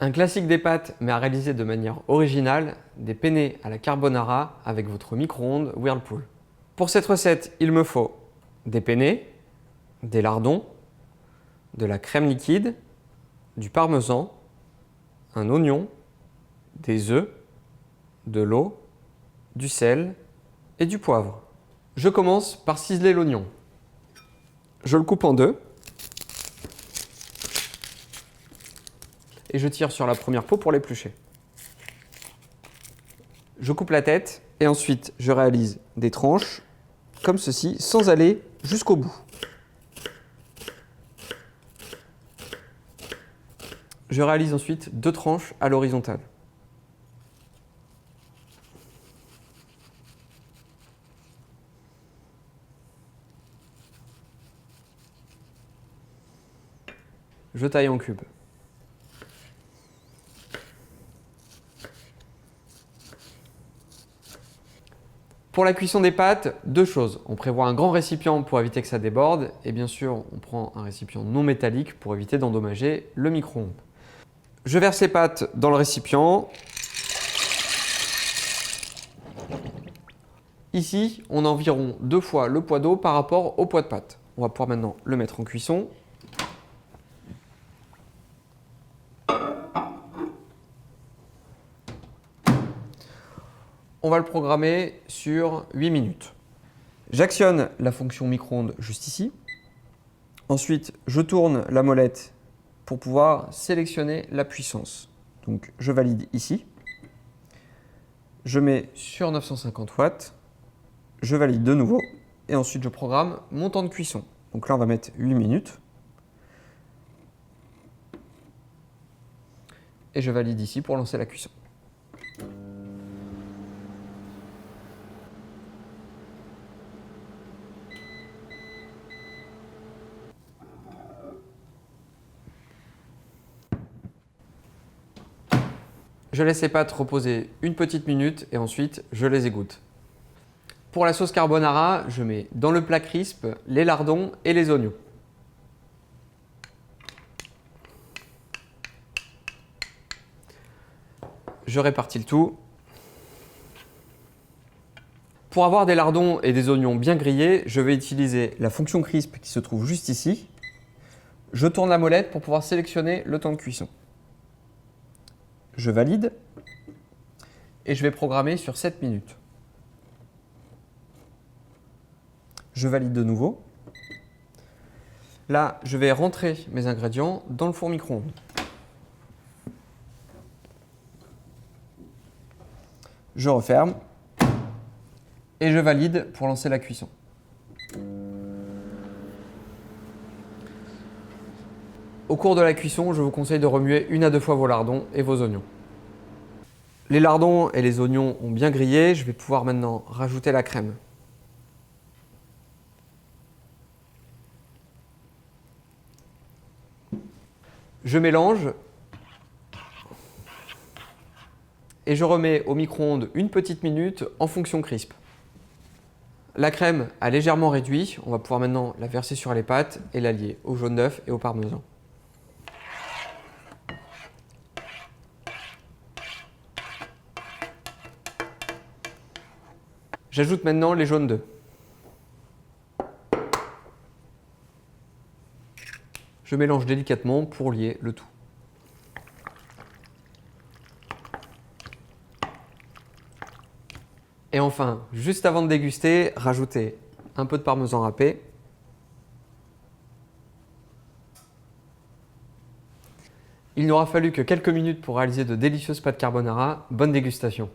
Un classique des pâtes, mais à réaliser de manière originale, des penne à la carbonara avec votre micro-ondes Whirlpool. Pour cette recette, il me faut des penne, des lardons, de la crème liquide, du parmesan, un oignon, des œufs, de l'eau, du sel et du poivre. Je commence par ciseler l'oignon. Je le coupe en deux et je tire sur la première peau pour l'éplucher. Je coupe la tête et ensuite je réalise des tranches comme ceci sans aller jusqu'au bout. Je réalise ensuite deux tranches à l'horizontale. Je taille en cubes. Pour la cuisson des pâtes, deux choses. On prévoit un grand récipient pour éviter que ça déborde et bien sûr, on prend un récipient non métallique pour éviter d'endommager le micro-ondes. Je verse les pâtes dans le récipient. Ici, on a environ 2 fois le poids d'eau par rapport au poids de pâte. On va pouvoir maintenant le mettre en cuisson. On va le programmer sur 8 minutes. J'actionne la fonction micro-ondes juste ici. Ensuite, je tourne la molette pour pouvoir sélectionner la puissance. Donc, je valide ici. Je mets sur 950 watts. Je valide de nouveau. Et ensuite, je programme mon temps de cuisson. Donc là, on va mettre 8 minutes. Et je valide ici pour lancer la cuisson. Je laisse les pâtes reposer une petite minute et ensuite je les égoutte. Pour la sauce carbonara, je mets dans le plat crisp les lardons et les oignons. Je répartis le tout. Pour avoir des lardons et des oignons bien grillés, je vais utiliser la fonction crisp qui se trouve juste ici. Je tourne la molette pour pouvoir sélectionner le temps de cuisson. Je valide et je vais programmer sur 7 minutes. Je valide de nouveau. Là, je vais rentrer mes ingrédients dans le four micro-ondes. Je referme et je valide pour lancer la cuisson. Au cours de la cuisson, je vous conseille de remuer 1 à 2 fois vos lardons et vos oignons. Les lardons et les oignons ont bien grillé, je vais pouvoir maintenant rajouter la crème. Je mélange et je remets au micro-ondes une petite minute en fonction crisp. La crème a légèrement réduit, on va pouvoir maintenant la verser sur les pâtes et l'allier au jaune d'œuf et au parmesan. J'ajoute maintenant les jaunes d'œufs. Je mélange délicatement pour lier le tout. Et enfin, juste avant de déguster, rajoutez un peu de parmesan râpé. Il n'aura fallu que quelques minutes pour réaliser de délicieuses pâtes carbonara. Bonne dégustation!